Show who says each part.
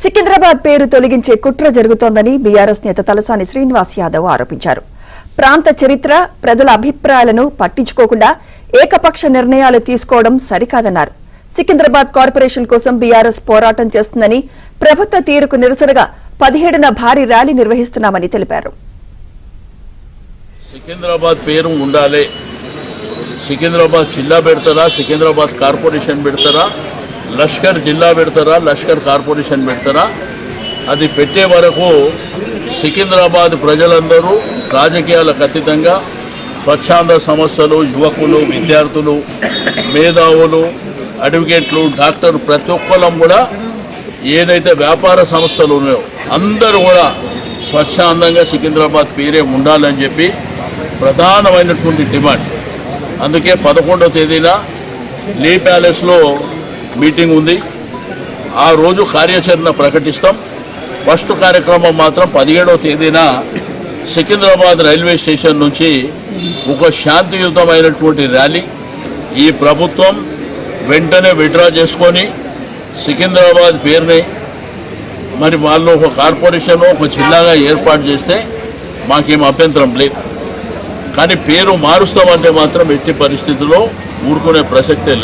Speaker 1: సికింద్రాబాద్ పేరు తొలగించే కుట్ర జరుగుతోందని బీఆర్ఎస్ నేత తలసాని శ్రీనివాస్ యాదవ్ ఆరోపించారు. ప్రాంత చరిత్ర, ప్రజల అభిప్రాయాలను పట్టించుకోకుండా ఏకపక్ష నిర్ణయాలు తీసుకోవడం సరికాదన్నారు. సికింద్రాబాద్ కార్పొరేషన్ కోసం బీఆర్ఎస్ పోరాటం చేస్తుందని, ప్రభుత్వ తీరుకు నిరసనగా 17న భారీ ర్యాలీ నిర్వహిస్తున్నామని తెలిపారు.
Speaker 2: సికింద్రాబాద్ పేరు ఉండాలి. సికింద్రాబాద్ జిల్లా పెడతారా, సికింద్రాబాద్ కార్పొరేషన్ పెడతారా, లష్కర్ జిల్లా పెడతారా, లష్కర్ కార్పొరేషన్ పెడతారా, అది పెట్టే వరకు సికింద్రాబాద్ ప్రజలందరూ రాజకీయాలకు అతీతంగా స్వచ్ఛంద సంస్థలు, యువకులు, విద్యార్థులు, మేధావులు, అడ్వకేట్లు, డాక్టర్లు ప్రతి ఒక్కళ్ళం కూడా ఏదైతే వ్యాపార సంస్థలు ఉన్నాయో అందరూ కూడా స్వచ్ఛందంగా సికింద్రాబాద్ పేరే ఉండాలని చెప్పి ప్రధానమైనటువంటి డిమాండ్. అందుకే 11వ తేదీన లీ ప్యాలెస్లో మీటింగ్ ఉంది. ఆ రోజు కార్యాచరణ ప్రకటిస్తాం. ఫస్ట్ కార్యక్రమం మాత్రం 17వ తేదీన సికింద్రాబాద్ రైల్వే స్టేషన్ నుంచి ఒక శాంతియుతమైనటువంటి ర్యాలీ. ఈ ప్రభుత్వం వెంటనే విత్డ్రా చేసుకొని సికింద్రాబాద్ పేరుని మరి వాళ్ళు ఒక కార్పొరేషన్, ఒక జిల్లాగా ఏర్పాటు చేస్తే మాకేం అభ్యంతరం లేదు. కానీ పేరు మారుస్తామంటే మాత్రం ఎట్టి పరిస్థితుల్లో ఊరుకునే ప్రసక్తే లేదు.